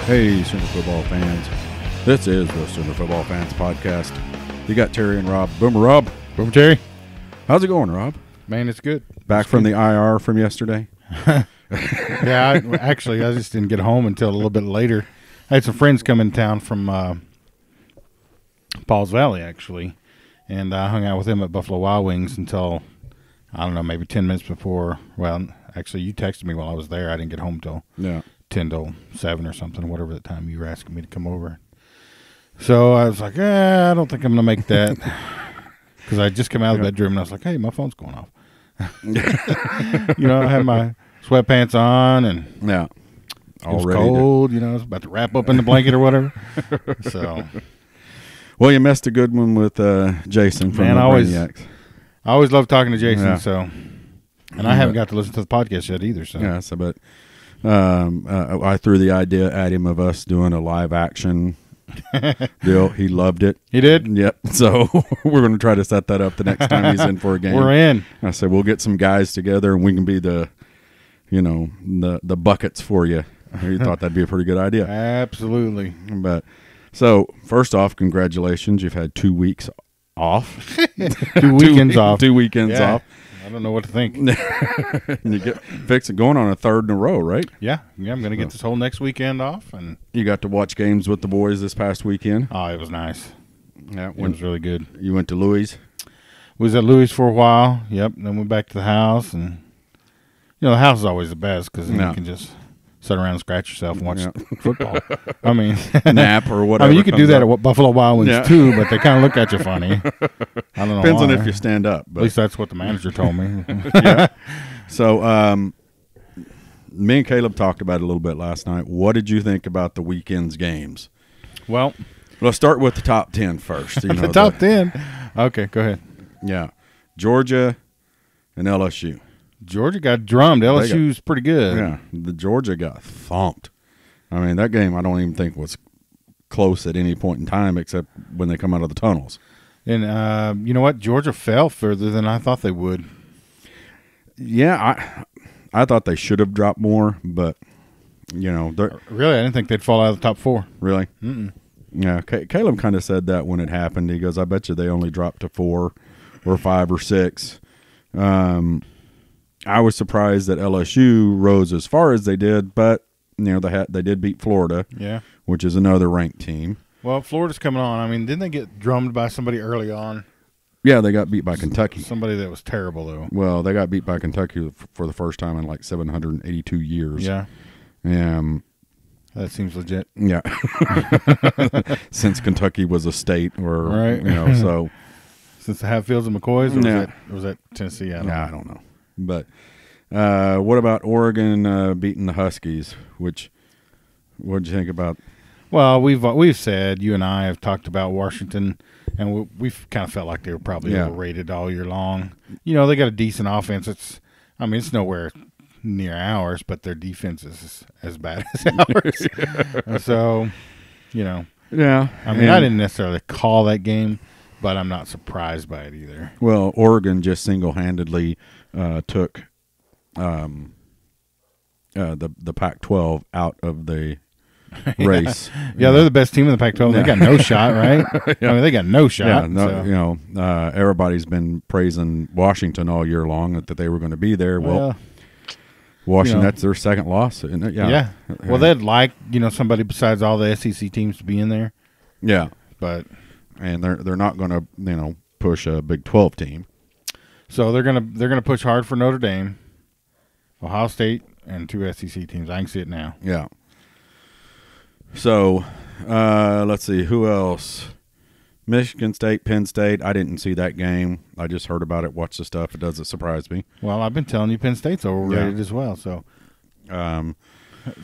Hey, Sooner football fans. This is the Sooner Football Fans Podcast. You got Terry and Rob. Boomer Rob. Boomer Terry. How's it going, Rob? Man, it's good. Back from the IR from yesterday? Yeah, I just didn't get home until a little bit later. I had some friends come in town from Pauls Valley, actually, and I hung out with them at Buffalo Wild Wings until, I don't know, maybe 10 minutes before. Well, actually, you texted me while I was there. I didn't get home until 10 till 7 or something, whatever the time you were asking me to come over. So I was like, I don't think I'm going to make that. Because I just come out of the bedroom and I was like, hey, my phone's going off. I had my sweatpants on and it was cold. I was about to wrap up in the blanket or whatever. So, well, you missed a good one with Jason from the Brainiacs. I always love talking to Jason. And I haven't got to listen to the podcast yet either. So but I threw the idea at him of us doing a live action deal. He loved it. He did? Yep. So we're going to try to set that up the next time he's in for a game. We're in. I said we'll get some guys together and we can be the buckets for you. He thought that'd be a pretty good idea. Absolutely. But so first off, congratulations. You've had 2 weeks off. 2 weekends off. 2 weekends off. I don't know what to think. You fix it going on a third in a row, right? Yeah. I'm going to get this whole next weekend off. And you got to watch games with the boys this past weekend. Oh, it was nice. Yeah, it was really good. You went to Louis? Was at Louis for a while. Yep. Then went back to the house. And, the house is always the best because you can just sit around and scratch yourself and watch football. I mean, nap or whatever. You could do that at Buffalo Wild Wings too, but they kind of look at you funny. I don't know. Depends on if you stand up. But. At least that's what the manager told me. So, me and Caleb talked about it a little bit last night. What did you think about the weekend's games? Well, let's start with the top 10 first. The top 10? Okay, go ahead. Yeah. Georgia and LSU. Georgia got drummed. LSU's pretty good. Yeah. The Georgia got thumped. I mean, that game I don't even think was close at any point in time except when they come out of the tunnels. And you know what? Georgia fell further than I thought they would. Yeah, I thought they should have dropped more, but, really, I didn't think they'd fall out of the top 4. Really? Mm-mm. Yeah, Caleb kind of said that when it happened. He goes, I bet you they only dropped to 4 or 5 or 6. I was surprised that LSU rose as far as they did, but, they did beat Florida, which is another ranked team. Well, Florida's coming on. I mean, didn't they get drummed by somebody early on? Yeah, they got beat by Kentucky. Somebody that was terrible, though. Well, they got beat by Kentucky for the first time in like 782 years. Yeah. That seems legit. Yeah. Since Kentucky was a state or, so. Since the Hatfields and McCoys, or was that Tennessee? I don't know. But what about Oregon beating the Huskies? What did you think about? Well, we've said, you and I have talked about Washington, and we've kind of felt like they were probably overrated all year long. They got a decent offense. It's nowhere near ours, but their defense is as bad as ours. So, Yeah. I didn't necessarily call that game, but I'm not surprised by it either. Well, Oregon just single-handedly took the Pac-12 out of the race. Yeah, they're the best team in the Pac-12. They got no shot, right? They got no shot. Yeah, everybody's been praising Washington all year long that they were going to be there. Well, Washington, that's their second loss, isn't it? Yeah. Well, they'd like somebody besides all the SEC teams to be in there. Yeah, and they're not going to push a Big 12 team. So they're gonna push hard for Notre Dame, Ohio State, and 2 SEC teams. I can see it now. Yeah. So let's see who else. Michigan State, Penn State. I didn't see that game. I just heard about it, watched the stuff. It doesn't surprise me. Well, I've been telling you Penn State's overrated as well. So, sound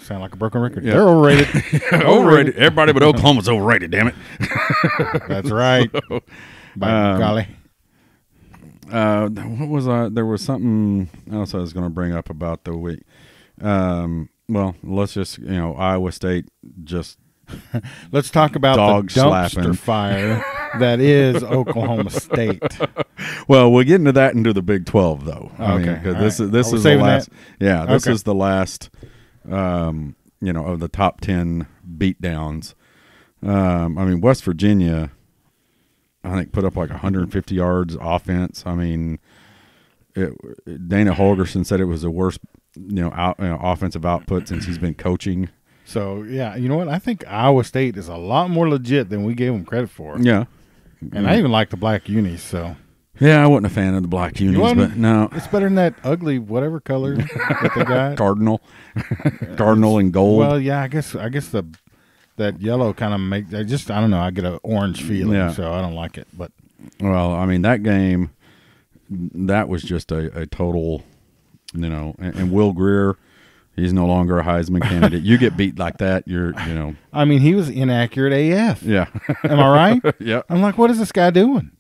like a broken record. Yeah. They're overrated. Overrated. Everybody but Oklahoma's overrated. Damn it. That's right. By golly. What was there was something else I was going to bring up about the week. Well, let's just Iowa State just let's talk about dog the dumpster slapping. Fire that is Oklahoma State. Well, we'll get into that into the Big 12 though. Okay, this is the last. That? Yeah, this is the last. Of the top 10 beat downs. I mean, West Virginia, I think, put up like 150 yards offense. I mean, Dana Holgerson said it was the worst, offensive output since he's been coaching. So, yeah, you know what? I think Iowa State is a lot more legit than we gave them credit for. Yeah. And I even like the black unis, so. Yeah, I wasn't a fan of the black unis, but no. It's better than that ugly whatever color that they got. Cardinal and gold. Well, yeah, I guess that yellow kind of makes – I don't know. I get an orange feeling, so I don't like it. But well, I mean, that game, that was just a total, and Will Greer – he's no longer a Heisman candidate. You get beat like that, I mean, he was inaccurate AF. Yeah. Am I right? Yeah. I'm like, what is this guy doing?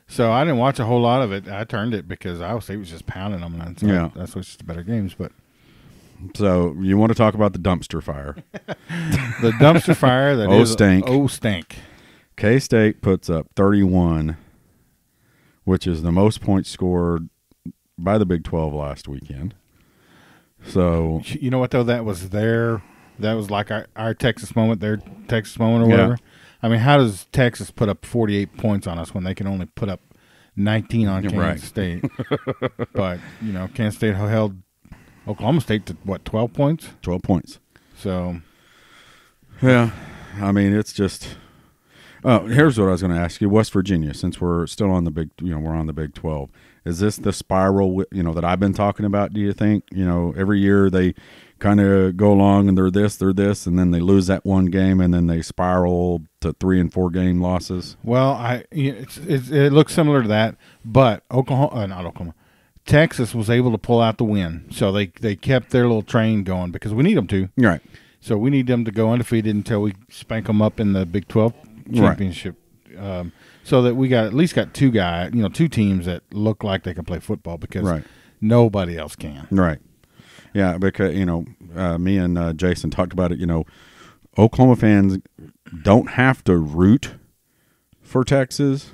So I didn't watch a whole lot of it. I turned it because Iowa State was just pounding them. And so that's what's just better games. But so you want to talk about the dumpster fire? The dumpster fire that is stink. Stink. K-State puts up 31, which is the most points scored by the Big 12 last weekend. So you know what though, that was like our Texas moment, their Texas moment or whatever. I mean, how does Texas put up 48 points on us when they can only put up 19 on Kansas State? But Kansas State held Oklahoma State to what, 12 points? 12 points. So yeah, I mean, it's just. Here's what I was going to ask you: West Virginia, since we're still on the we're on the Big 12. Is this the spiral, that I've been talking about, do you think? Every year they kind of go along and they're this, and then they lose that one game, and then they spiral to 3 and 4 game losses? Well, it looks similar to that, but Texas was able to pull out the win. So they kept their little train going because we need them to. Right. So we need them to go undefeated until we spank them up in the Big 12 championship. Right. So that we at least got two teams that look like they can play football because nobody else can. Right. Yeah, because, me and Jason talked about it. Oklahoma fans don't have to root for Texas,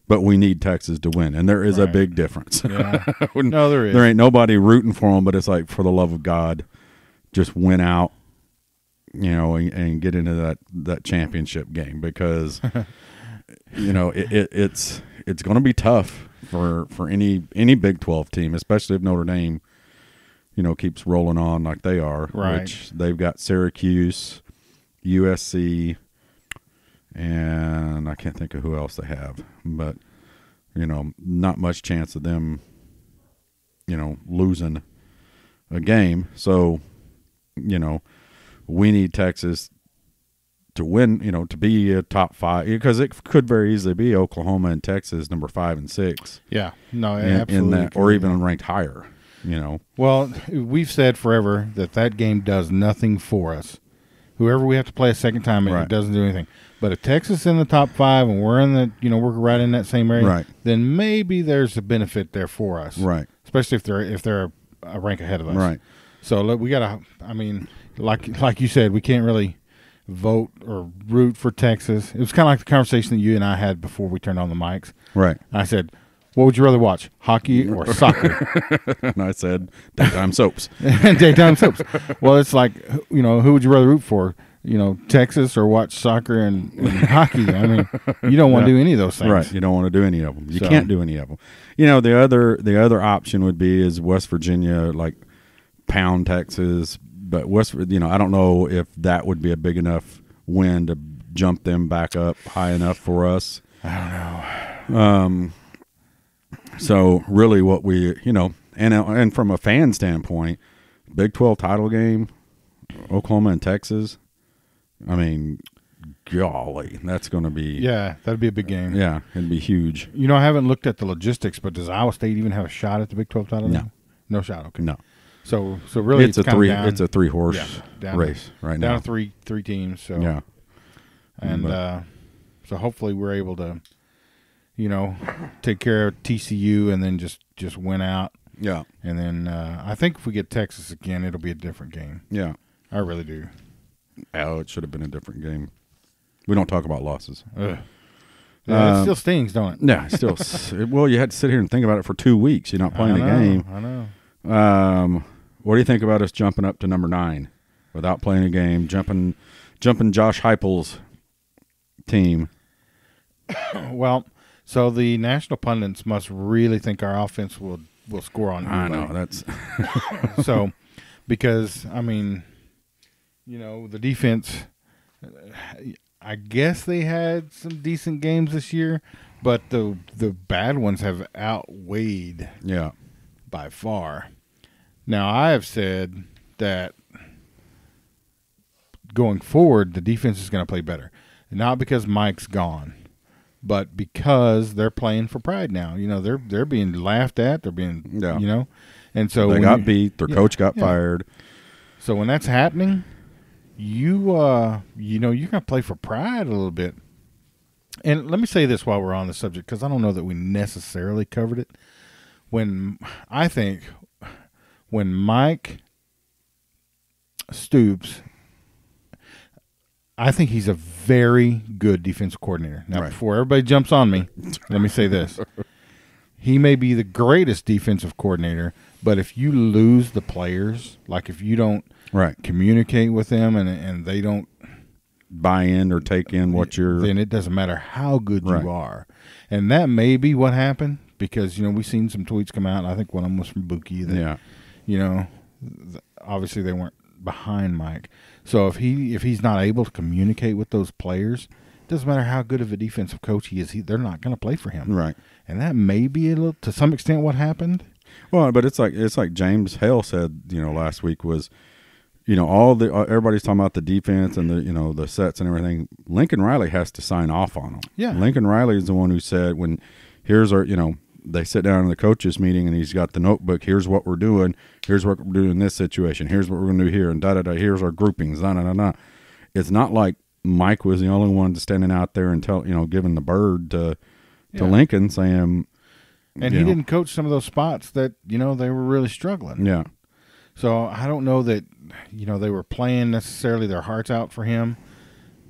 but we need Texas to win. And there is a big difference. Yeah. No, there is. There ain't nobody rooting for them, but it's like, for the love of God, just win out, and get into that championship game because – it's going to be tough for any Big 12 team, especially if Notre Dame, keeps rolling on like they are. Right. Which they've got Syracuse, USC, and I can't think of who else they have. But, not much chance of them, losing a game. So, we need Texas to win, to be a top 5, because it could very easily be Oklahoma and Texas number 5 and 6. Yeah, no, absolutely, in that, or even ranked higher. Well, we've said forever that game does nothing for us. Whoever we have to play a second time, it doesn't do anything. But if Texas is in the top 5 and we're in the, we're right in that same area, then maybe there's a benefit there for us, right? Especially if they're a rank ahead of us, right? So look, we gotta. I mean, like you said, we can't really vote or root for Texas. It was kind of like the conversation that you and I had before we turned on the mics. Right. I said, what would you rather watch, hockey or soccer? And I said, daytime soaps. Daytime soaps. Well, it's like, who would you rather root for? Texas or watch soccer and hockey? I mean, you don't want to do any of those things. Right. You don't want to do any of them. You can't do any of them. The other option would be is West Virginia, like, pound Texas. But I don't know if that would be a big enough win to jump them back up high enough for us. I don't know. So really, what we and from a fan standpoint, Big 12 title game, Oklahoma and Texas. I mean, golly, that's going to be that'd be a big game. Yeah, it'd be huge. I haven't looked at the logistics, but does Iowa State even have a shot at the Big 12 title? No shot. Okay, no. So really, it's a 3-horse race right now. Down to three teams. So yeah, and so hopefully we're able to, take care of TCU and then just win out. Yeah, and then I think if we get Texas again, it'll be a different game. Yeah, I really do. Oh, it should have been a different game. We don't talk about losses. Yeah, it still stings, don't it? Yeah, still. Well, you had to sit here and think about it for 2 weeks. You're not playing the game. I know. What do you think about us jumping up to number 9 without playing a game, jumping jumping Josh Heupel's team. Well, so the national pundits must really think our offense will score on. I know that's so because I mean, you know, the defense. I guess they had some decent games this year, but the bad ones have outweighed by far. Now, I have said that going forward, the defense is going to play better. Not because Mike's gone, but because they're playing for pride now. You know, they're being laughed at. They're being, you know. And so they got beat. Their coach got fired. So when that's happening, you know, you're going to play for pride a little bit. And let me say this while we're on the subject, because I don't know that we necessarily covered it. When Mike Stoops, I think he's a very good defensive coordinator. Now, before everybody jumps on me, let me say this. He may be the greatest defensive coordinator, but if you lose the players, like if you don't communicate with them and they don't buy in or take in what you're, then it doesn't matter how good you are. And that may be what happened, because, you know, we've seen some tweets come out. I think one of them was from Buki that, you know, obviously they weren't behind Mike. So if he's not able to communicate with those players, it doesn't matter how good of a defensive coach he is, they're not going to play for him. Right. And that may be a little, to some extent, what happened. Well, but it's like James Hale said, you know, last week was, you know, everybody's talking about the defense and the, you know, the sets and everything. Lincoln Riley has to sign off on them. Yeah. Lincoln Riley is the one who said, when here's our, you know, they sit down in the coaches meeting and he's got the notebook. Here's what we're doing. Here's what we're doing in this situation. Here's what we're going to do here. And here's our groupings. It's not like Mike was the only one standing out there and giving the bird to Lincoln saying. And he didn't coach some of those spots that, you know, they were really struggling. Yeah. So I don't know that, you know, they were playing necessarily their hearts out for him.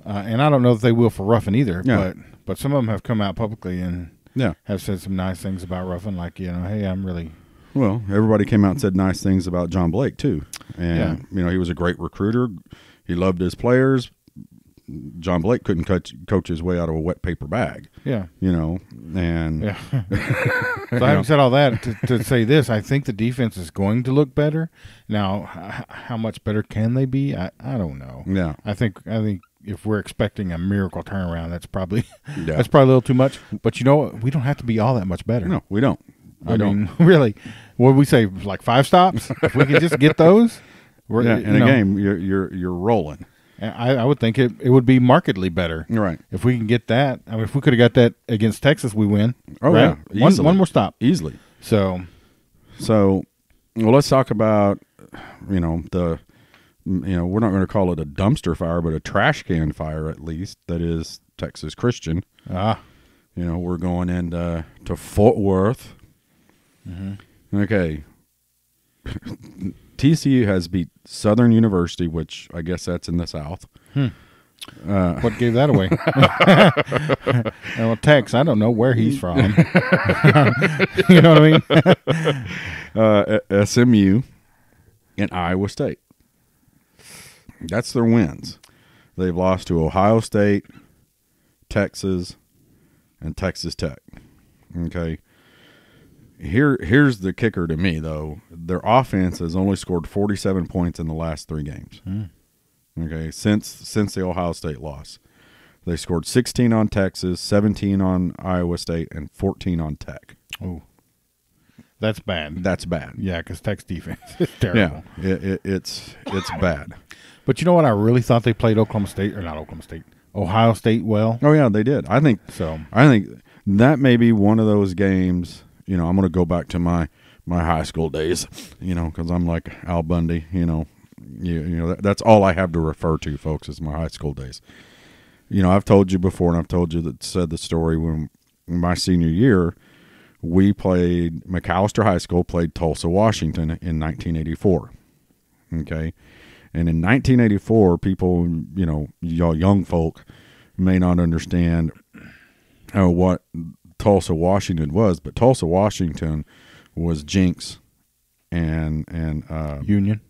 And I don't know if they will for Ruffin either. Yeah. But some of them have come out publicly and yeah, have said some nice things about Ruffin, like, you know, hey, I'm really. Well, everybody came out and said nice things about John Blake too, and you know, he was a great recruiter. He loved his players. John Blake couldn't coach his way out of a wet paper bag. Yeah, you know, and So having said all that, to say this, I think the defense is going to look better. Now, how much better can they be? I don't know. Yeah, I think if we're expecting a miracle turnaround, that's probably a little too much. But you know, we don't have to be all that much better. No, we don't. I mean, really, what we say, like 5 stops? If we can just get those, in a game, you're rolling. I would think it would be markedly better. Right. If we can get that. I mean, if we could have got that against Texas, we win. Oh, right? Yeah. One more stop. Easily. So, well, let's talk about, you know, we're not going to call it a dumpster fire, but a trash can fire, at least, that is Texas Christian. You know, we're going into to Fort Worth. Mm-hmm. Okay. TCU has beat Southern University, which I guess that's in the South. What gave that away? Well, Tex, I don't know where he's from. You know what I mean? SMU and Iowa State. That's their wins. They've lost to Ohio State, Texas, and Texas Tech. Okay. Here's the kicker to me, though. Their offense has only scored 47 points in the last 3 games. Okay, since the Ohio State loss. They scored 16 on Texas, 17 on Iowa State, and 14 on Tech. Oh, that's bad. That's bad. Yeah, because Tech's defense is terrible. Yeah, it's bad. But you know what? I really thought they played Ohio State well. Oh yeah, they did. I think so. I think that may be one of those games. You know, I'm going to go back to my high school days. You know, because I'm like Al Bundy. You know, that's all I have to refer to, folks, is my high school days. You know, I've told you before, and I've told you said the story when in my senior year, we played McAllister High School played Tulsa, Washington in 1984. Okay. And in 1984, people, you know, y'all young folk may not understand what Tulsa, Washington was, but Tulsa, Washington was Jinx and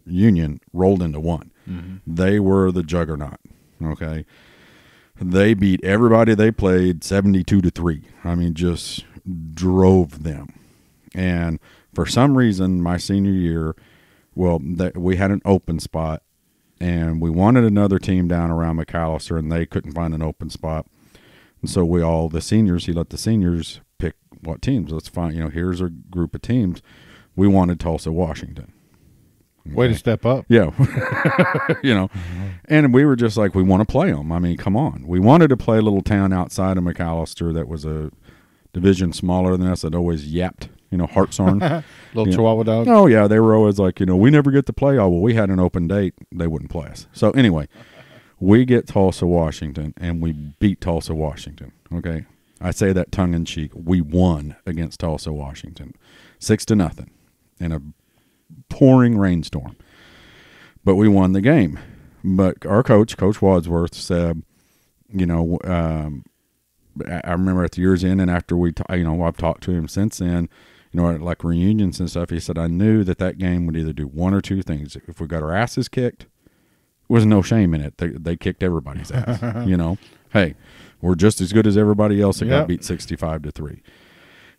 Union rolled into one. Mm-hmm. They were the juggernaut. Okay. They beat everybody they played 72-3. I mean, just drove them. And for some reason, my senior year, we had an open spot, and we wanted another team down around McAllister, and they couldn't find an open spot. And so he let the seniors pick what teams. Let's find, here's a group of teams. We wanted Tulsa, Washington. Okay. Way to step up. Yeah. And we were just like, we want to play them. I mean, come on. We wanted to play a little town outside of McAllister that was a division smaller than us that always yapped, Hartshorn. Little Chihuahua dog. Oh, yeah. They were always like, we never get to play. Oh, well, we had an open date. They wouldn't play us. So anyway, we get Tulsa, Washington, and we beat Tulsa, Washington. Okay. I say that tongue in cheek. We won against Tulsa, Washington, 6-0 in a pouring rainstorm. But we won the game. But our Coach Wadsworth, said, I remember at the year's end, and after I've talked to him since then, like reunions and stuff, he said, I knew that game would either do one or two things. If we got our asses kicked, there was no shame in it. They kicked everybody's ass. Hey, we're just as good as everybody else that got beat 65-3.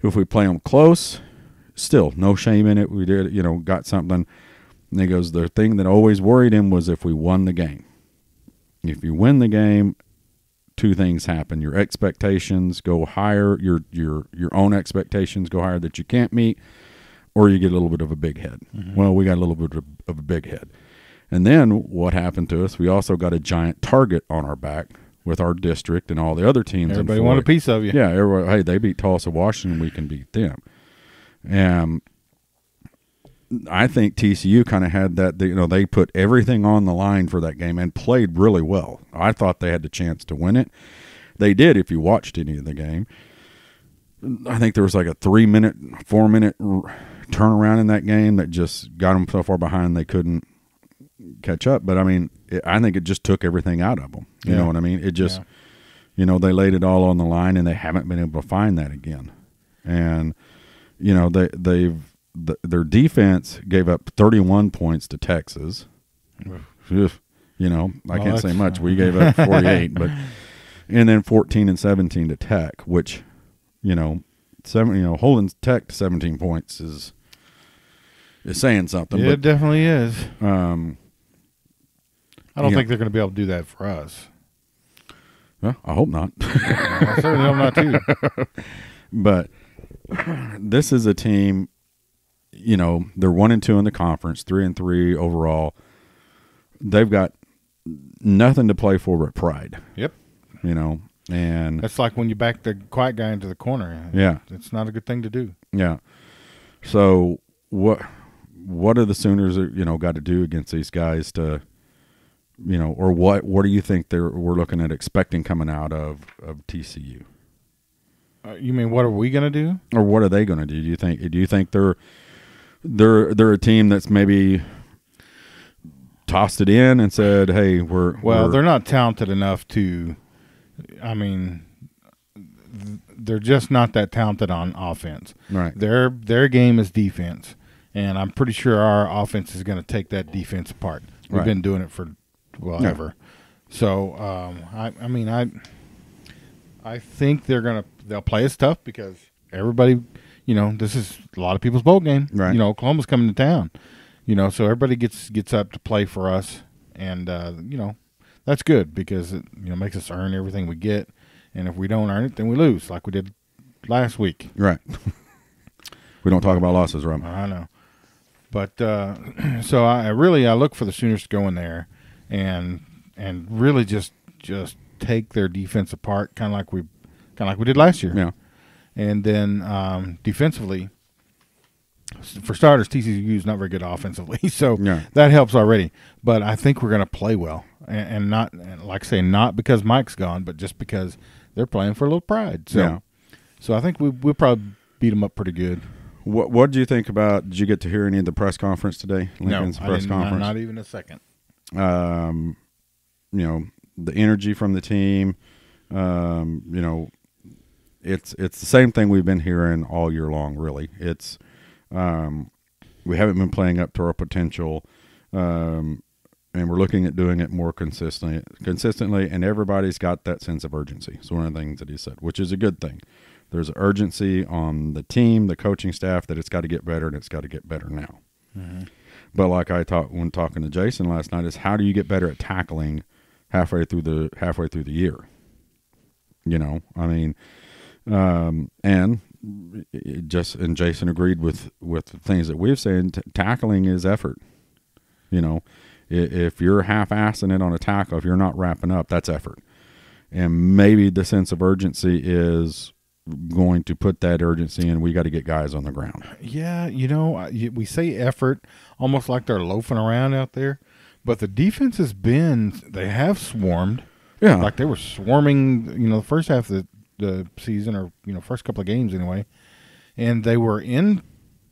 If we play them close, still no shame in it. We did, got something. And he goes, the thing that always worried him was if we won the game. If you win the game, two things happen. Your expectations go higher, your own expectations go higher that you can't meet, or you get a little bit of a big head. Mm-hmm. Well, we got a little bit of a big head. And then what happened to us, we also got a giant target on our back with our district and all the other teams. Everybody wanted a piece of you. Yeah, everybody, hey, they beat Tulsa, Washington, we can beat them. And I think TCU kind of had that, they put everything on the line for that game and played really well. I thought they had the chance to win it. They did if you watched any of the game. I think there was like a 3-minute, 4-minute turnaround in that game that just got them so far behind they couldn't catch up. But, I mean, I think it just took everything out of them. You know what I mean? It just, they laid it all on the line, and they haven't been able to find that again. And, their defense gave up 31 points to Texas. I can't say much. We gave up 48, and then 14 and 17 to Tech, which, holding Tech to 17 points is saying something. Yeah, it definitely is. I don't think they're going to be able to do that for us. Well, I hope not. I certainly hope not too. But this is a team. They're 1-2 in the conference, 3-3 overall. They've got nothing to play for but pride. Yep. And that's like when you back the quiet guy into the corner. Yeah. It's not a good thing to do. Yeah. So what are the Sooners, got to do against these guys to, or what do you think we're looking at expecting coming out of TCU? You mean what are we going to do? Or what are they going to do? Do you think they're a team that's maybe tossed it in and said, "Hey, they're not talented enough to." I mean, they're just not that talented on offense. Right. Their game is defense, and I'm pretty sure our offense is going to take that defense apart. We've been doing it for ever. So, I think they'll play us tough because everybody. This is a lot of people's bowl game. Right. Oklahoma's coming to town. So everybody gets up to play for us, and that's good because it makes us earn everything we get, and if we don't earn it, then we lose like we did last week. Right. We don't talk about losses, right? I know, but so I look for the Sooners to go in there and really just take their defense apart, kind of like we did last year. Yeah. And then defensively, for starters, TCU is not very good offensively, so that helps already. But I think we're going to play well, and not, like I say, not because Mike's gone, but just because they're playing for a little pride. So, so I think we'll probably beat them up pretty good. What did you think about? Did you get to hear any of the press conference today? Lincoln's press conference? Not even a second. The energy from the team. It's the same thing we've been hearing all year long, really. It's we haven't been playing up to our potential. and we're looking at doing it more consistently, and everybody's got that sense of urgency. It's one of the things that he said, which is a good thing. There's urgency on the team, the coaching staff, that it's got to get better, and it's got to get better now. Mm-hmm. But like I talked when talking to Jason last night, is how do you get better at tackling halfway through the year? You know, I mean, and Jason agreed with the things that we've said. Tackling is effort. You know, if you're half-assing it on a tackle, if you're not wrapping up, that's effort. And maybe the sense of urgency is going to put that urgency in. We got to get guys on the ground. Yeah, you know, we say effort almost like they're loafing around out there, but the defense they have swarmed. Yeah. Like they were swarming, you know, the first half of the season, or, you know, first couple of games anyway, and they were in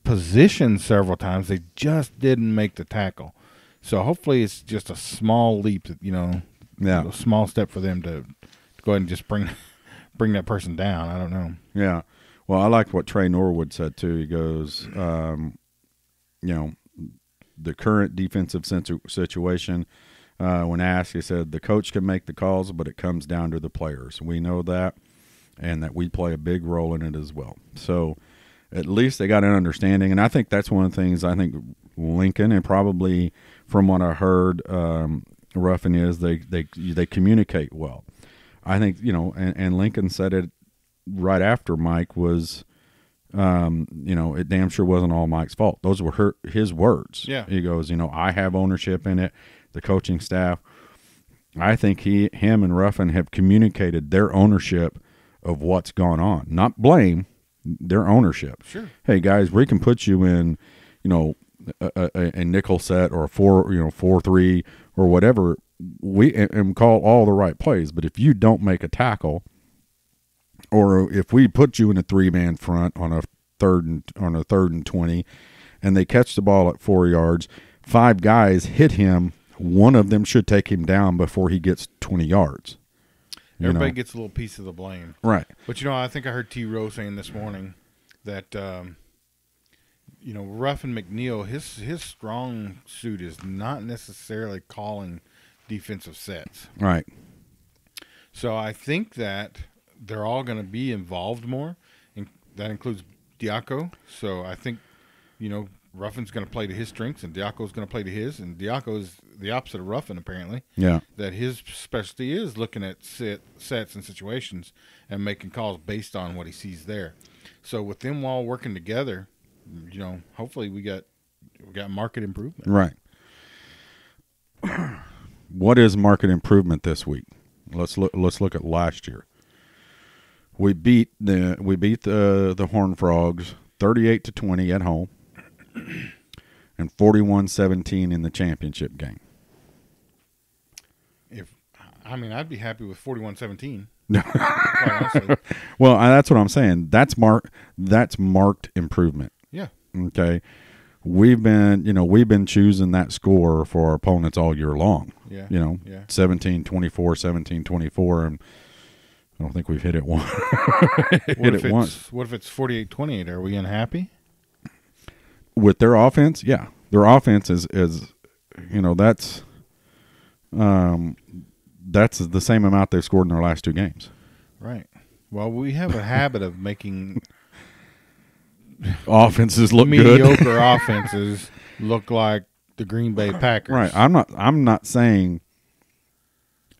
position several times. They just didn't make the tackle. So hopefully it's just a small leap, you know, a small step for them to go ahead and just bring that person down. I don't know. Yeah. Well, I liked what Trey Norwood said too. He goes, you know, the current defensive situation, when asked, he said the coach can make the calls, but it comes down to the players. We know that, and that we play a big role in it as well. So at least they got an understanding, and I think that's one of the things I think Lincoln, and probably from what I heard, Ruffin, is they communicate well. I think, you know, and Lincoln said it right after Mike was, you know, it damn sure wasn't all Mike's fault. Those were his words. Yeah. He goes, you know, I have ownership in it, the coaching staff. I think him and Ruffin have communicated their ownership of what's gone on. Not blame, their ownership. Sure. Hey, guys, we can put you in, you know, a nickel set or a 4-3 or whatever, and call all the right plays. But if you don't make a tackle, or if we put you in a 3-man front on a third and 20, and they catch the ball at 4 yards, 5 guys hit him, one of them should take him down before he gets 20 yards. Everybody gets a little piece of the blame. Right. But, you know, I think I heard T. Rowe saying this morning that, you know, Ruffin McNeil, his strong suit is not necessarily calling defensive sets. Right. So I think that they're all going to be involved more, and that includes Diaco. So I think, you know, Ruffin's going to play to his strengths, and Diaco's going to play to his. And Diaco is the opposite of Ruffin, apparently. Yeah. That his specialty is looking at sets and situations and making calls based on what he sees there. So with them all working together, you know, hopefully we got market improvement. Right. What is market improvement this week? Let's look at last year. We beat the Horned Frogs 38-20 at home, and 41-17 in the championship game. I'd be happy with 41-17. Well, that's what I'm saying. That's marked improvement. Yeah. Okay. We've been choosing that score for our opponents all year long. Yeah. You know, 17-24, 17-24, and I don't think we've hit it once. Once. What if it's 48-28? Are we unhappy? With their offense? Yeah. Their offense is you know, that's the same amount they've scored in their last 2 games. Right. Well, we have a habit of making offenses look mediocre good. offenses look like the Green Bay Packers. Right. I'm not saying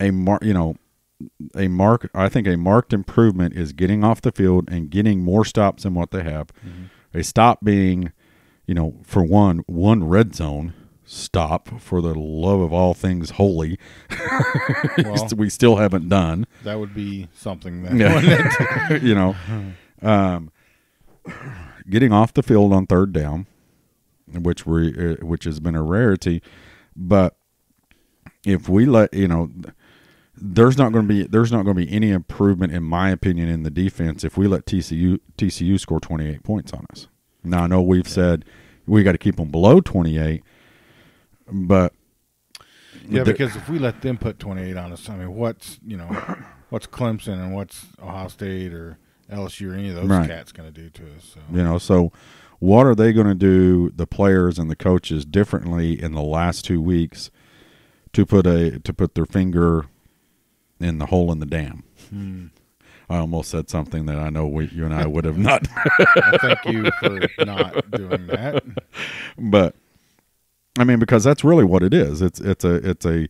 I think a marked improvement is getting off the field and getting more stops than what they have. Mm-hmm. A stop being, you know, for one red zone stop, for the love of all things holy. Well, we still haven't done. That would be something. You know, getting off the field on third down, which has been a rarity, but if we let, you know, there's not going to be any improvement, in my opinion, in the defense if we let TCU score 28 points on us. Now I know we've said we got to keep them below 28, but because if we let them put 28 on us, I mean, what's Clemson and what's Ohio State or LSU or any of those cats going to do to us? So. You know, so what are they going to do, the players and the coaches, differently in the last 2 weeks to put their finger in the hole in the dam. I almost said something that I know you and I would have not. I thank you for not doing that. But I mean, because that's really what it is. It's I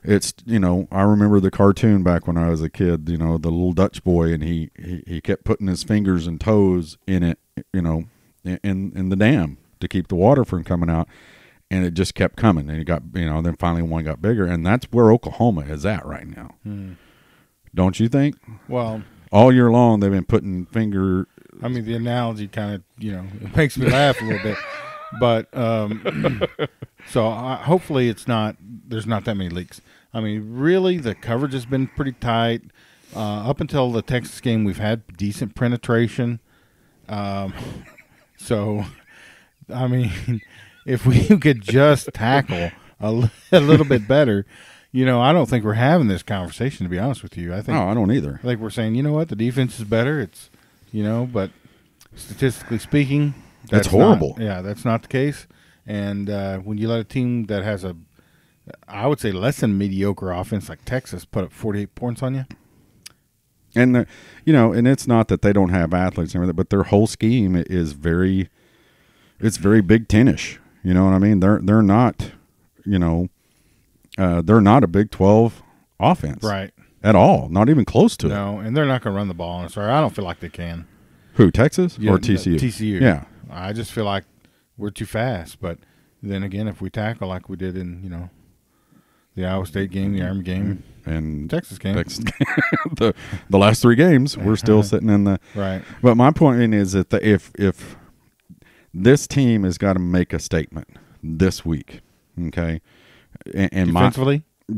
remember the cartoon back when I was a kid, the little Dutch boy, and he kept putting his fingers and toes in it, in the dam to keep the water from coming out. And it just kept coming, and it got, then finally one got bigger, and that's where Oklahoma is at right now. Don't you think? Well, all year long they've been putting finger. I mean, the analogy kind of, it makes me laugh a little bit, but so hopefully there's not that many leaks. I mean, really, the coverage has been pretty tight. Up until the Texas game, we've had decent penetration. So, I mean, if we could just tackle a little bit better, I don't think we're having this conversation, to be honest with you. I don't either. I think we're saying, the defense is better. It's, but statistically speaking, that's horrible. That's not the case. And when you let a team that has I would say less than mediocre offense like Texas put up 48 points on you. And, and it's not that they don't have athletes and everything, but their whole scheme is very Big Ten-ish. You know what I mean? They're not, they're not a Big 12 offense. Right. At all. Not even close to it. No, and they're not going to run the ball on us. I don't feel like they can. Who, Texas or TCU? TCU. Yeah. I just feel like we're too fast. But then again, if we tackle like we did in, the Iowa State game, the Army game, and Texas game, the last three games, we're still sitting in the right. But my point is that if this team has got to make a statement this week, okay, and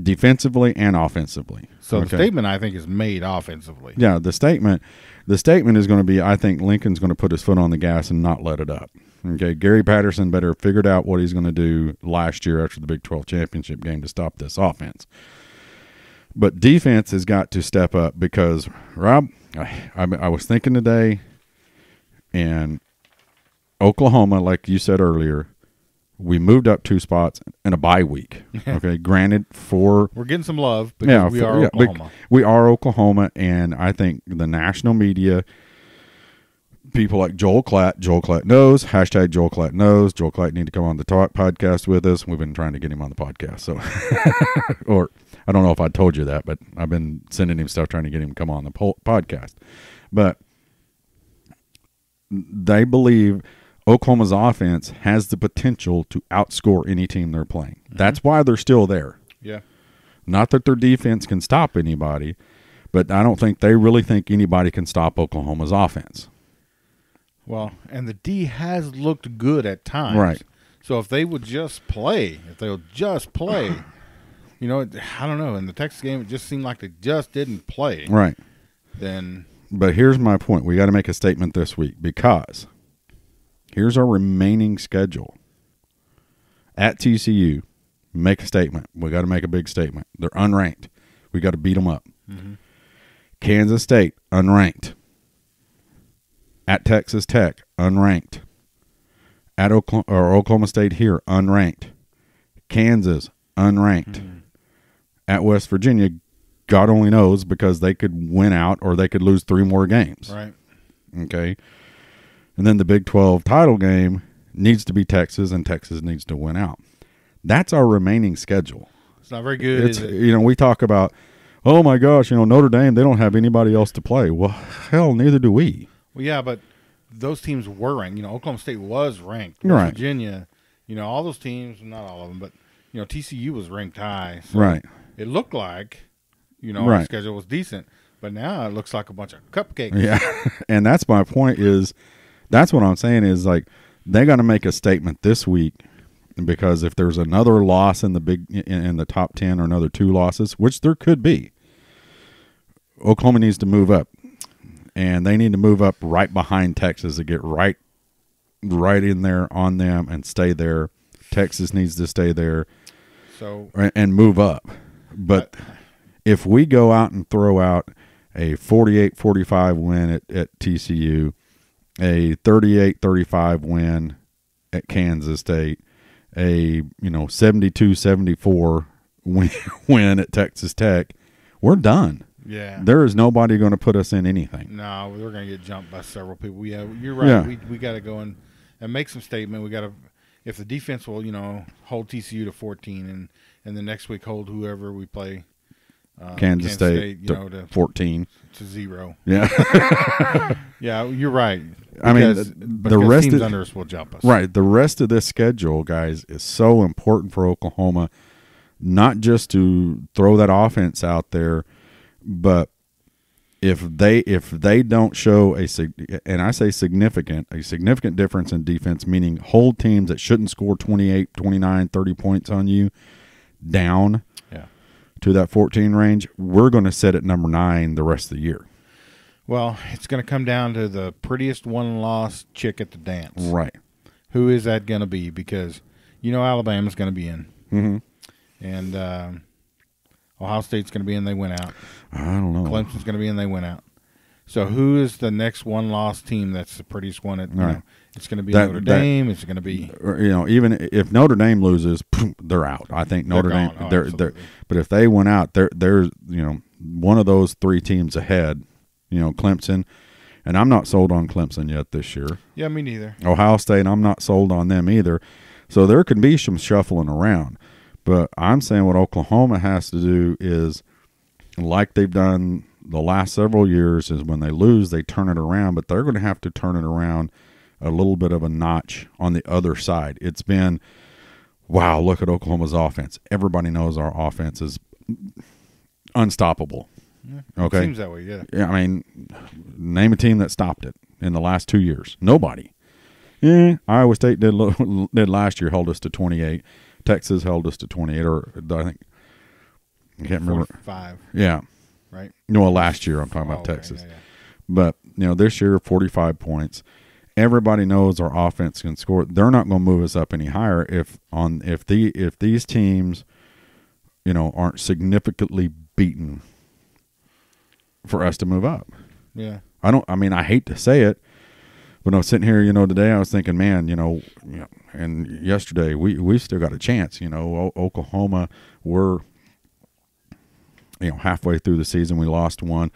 defensively and offensively. So the statement, I think, is made offensively. Yeah, the statement is going to be, I think Lincoln's going to put his foot on the gas and not let it up. Okay, Gary Patterson better figured out what he's going to do last year after the Big 12 championship game to stop this offense. But defense has got to step up because, Rob, I was thinking today, and Oklahoma, like you said earlier, we moved up 2 spots in a bye week. Okay, granted, we're getting some love because we are Oklahoma. We are Oklahoma, and I think the national media, people like Joel Klatt knows, hashtag Joel Klatt knows. Joel Klatt need to come on the podcast with us. We've been trying to get him on the podcast. So, or I don't know if I told you that, but I've been sending him stuff trying to get him to come on the podcast. But they believe Oklahoma's offense has the potential to outscore any team they're playing. Mm-hmm. That's why they're still there. Yeah. Not that their defense can stop anybody, but I don't think they really think anybody can stop Oklahoma's offense. Well, and the D has looked good at times. Right. So if they would just play, I don't know. In the Texas game, it just seemed like they just didn't play. Right. But here's my point. We got to make a statement this week because here's our remaining schedule. At TCU, make a statement. We got to make a big statement. They're unranked. We got to beat them up. Mm-hmm. Kansas State, unranked. At Texas Tech, unranked. At Oklahoma State here, unranked. Kansas, unranked. Mm-hmm. At West Virginia, God only knows because they could win out or they could lose 3 more games. Right. Okay. And then the Big 12 title game needs to be Texas, and Texas needs to win out. That's our remaining schedule. It's not very good, is it? We talk about, oh, my gosh, Notre Dame, they don't have anybody else to play. Well, hell, neither do we. Well, yeah, but those teams were ranked. Oklahoma State was ranked. Right. Virginia, all those teams, not all of them, but, TCU was ranked high. So right. It looked like, right. Our schedule was decent. But now it looks like a bunch of cupcakes. Yeah, and that's my point is, that's what I'm saying is, like, they got to make a statement this week because if there's another loss in the top 10 or another 2 losses, which there could be, Oklahoma needs to move up. And they need to move up right behind Texas to get right in there on them and stay there. Texas needs to stay there and move up. But if we go out and throw out a 48-45 win at TCU, a 38-35 win at Kansas State, a 72-74 win at Texas Tech, we're done. Yeah. There is nobody going to put us in anything. No, we're going to get jumped by several people. Yeah, you're right. Yeah. We got to go and make some statement. We got to, if the defense will, hold TCU to 14 and the next week hold whoever we play. Kansas State to 14 to 0. Yeah. Yeah, you're right. Because the rest teams of under us will jump us. Right. The rest of this schedule, guys, is so important for Oklahoma, not just to throw that offense out there, but if they don't show a significant difference in defense, meaning hold teams that shouldn't score 28, 29, 30 points on you down to that 14 range, we're going to sit at number 9 the rest of the year. Well, it's going to come down to the prettiest one-loss chick at the dance. Right. Who is that going to be? Because Alabama's going to be in. Mm-hmm. And Ohio State's going to be in, they went out. I don't know. Clemson's going to be in, they went out. So who is the next one-loss team that's the prettiest one? It's going to be Notre Dame. It's going to be even if Notre Dame loses, they're out. I think Notre Dame. They're but if they went out, they're one of those 3 teams ahead. Clemson, and I'm not sold on Clemson yet this year. Yeah, me neither. Ohio State, I'm not sold on them either. So there can be some shuffling around. But I'm saying what Oklahoma has to do is, like they've done the last several years, is when they lose, they turn it around. But they're going to have to turn it around a little bit of a notch on the other side. It's been, wow, look at Oklahoma's offense. Everybody knows our offense is unstoppable. Yeah, okay, it seems that way, yeah. I mean, name a team that stopped it in the last 2 years. Nobody. Yeah, Iowa State did last year, held us to 28. Texas held us to 28, or I can't remember. 45. Yeah. Right? Last year I'm talking about Texas. Yeah. But, this year, 45 points. Everybody knows our offense can score. They're not going to move us up any higher if these teams, aren't significantly beaten for us to move up. Yeah. I hate to say it, but I was sitting here, today I was thinking, man, and yesterday we still got a chance. Oklahoma, we're halfway through the season, we lost one.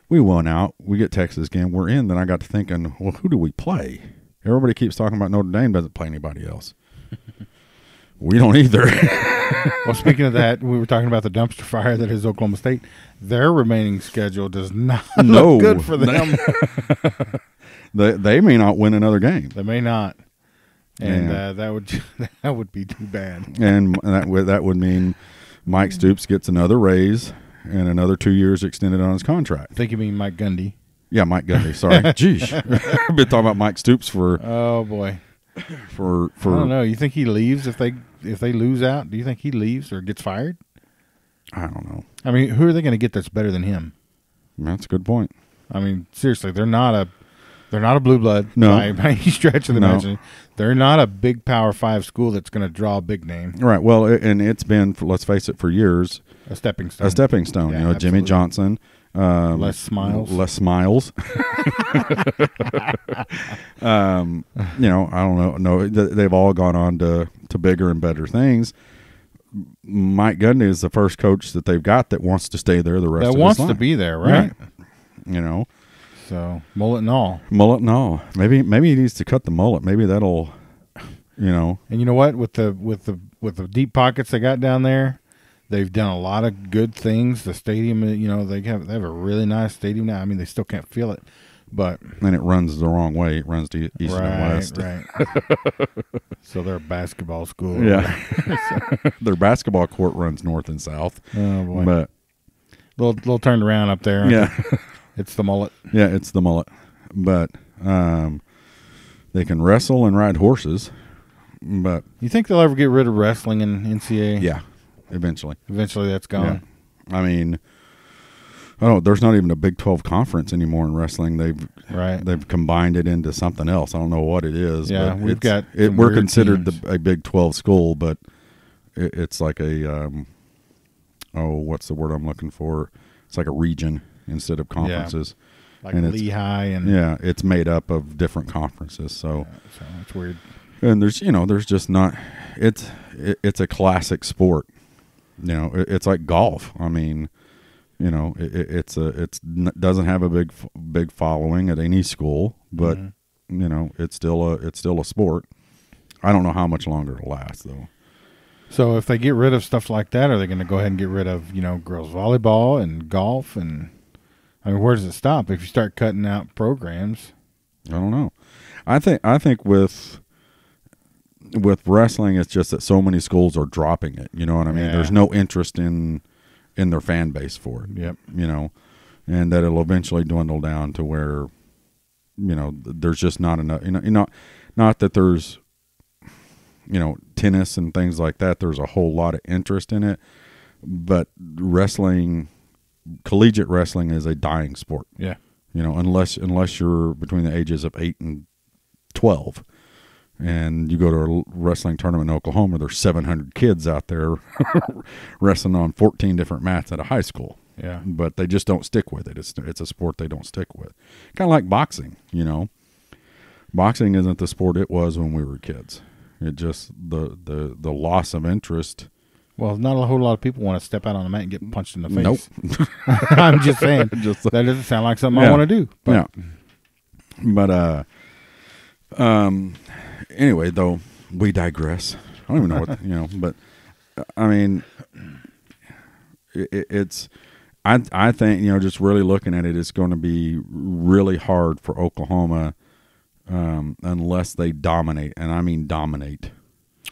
We won out. We get Texas again. We're in. Then I got to thinking, well, who do we play? Everybody keeps talking about Notre Dame doesn't play anybody else. We don't either. Well, speaking of that, we were talking about the dumpster fire that is Oklahoma State. Their remaining schedule does not look good for them. They may not win another game. They may not, and that would be too bad. And that would mean Mike Stoops gets another raise and another 2 years extended on his contract. I think you mean Mike Gundy. Yeah, Mike Gundy. Sorry, jeez, I've been talking about Mike Stoops for. Oh boy. For I don't know. You think he leaves if they lose out? Do you think he leaves or gets fired? I don't know. I mean, who are they going to get that's better than him? That's a good point. I mean, seriously, they're not a blue blood. No, by any stretch of the imagination. They're not a big Power 5 school that's going to draw a big name. Right. Well, and it's been, let's face it, for years a stepping stone. Yeah, absolutely. Jimmy Johnson. Less smiles. I don't know. They've all gone on to bigger and better things. Mike Gundy is the first coach that they've got that wants to stay there the rest of his life. That wants to be there, right? So mullet and all. Maybe he needs to cut the mullet. Maybe that'll, And you know what? With the deep pockets they got down there, they've done a lot of good things. The stadium, they have a really nice stadium now. I mean, they still can't feel it, but and it runs the wrong way. It runs to east and west. Right. So they're a basketball school. Yeah. Their basketball court runs north and south. Oh boy. But little turned around up there. Yeah. It's the mullet. Yeah, it's the mullet. But they can wrestle and ride horses. But you think they'll ever get rid of wrestling in NCAA? Yeah, eventually. Eventually that's gone. Yeah. I mean, there's not even a Big 12 conference anymore in wrestling. They've combined it into something else. I don't know what it is. Yeah, but we're considered a Big 12 school, but it's like a what's the word I'm looking for? It's like a region instead of conferences. Yeah, like and Lehigh and it's made up of different conferences. So it's weird. And there's just not. It's a classic sport. It's like golf. I mean, it doesn't have a big following at any school, but it's still a sport. I don't know how much longer it'll last though. So if they get rid of stuff like that, are they going to go ahead and get rid of girls volleyball and golf? And I mean, where does it stop if you start cutting out programs? I don't know. I think with wrestling, it's just that so many schools are dropping it. You know what I mean? Yeah. There's no interest in their fan base for it. Yep. And that it'll eventually dwindle down to where, there's just not enough. Not that there's, tennis and things like that. There's a whole lot of interest in it, but collegiate wrestling is a dying sport. Yeah. Unless you're between the ages of 8 and 12. And you go to a wrestling tournament in Oklahoma, there's 700 kids out there wrestling on 14 different mats at a high school. Yeah. But they just don't stick with it. It's a sport they don't stick with. Kind of like boxing, Boxing isn't the sport it was when we were kids. It just the loss of interest. Well, not a whole lot of people want to step out on the mat and get punched in the face. Nope. I'm just saying. That doesn't sound like something I want to do. But. Yeah. But anyway, though, we digress. I don't even know what but I mean, it's. I think just really looking at it, it's going to be really hard for Oklahoma unless they dominate, and I mean dominate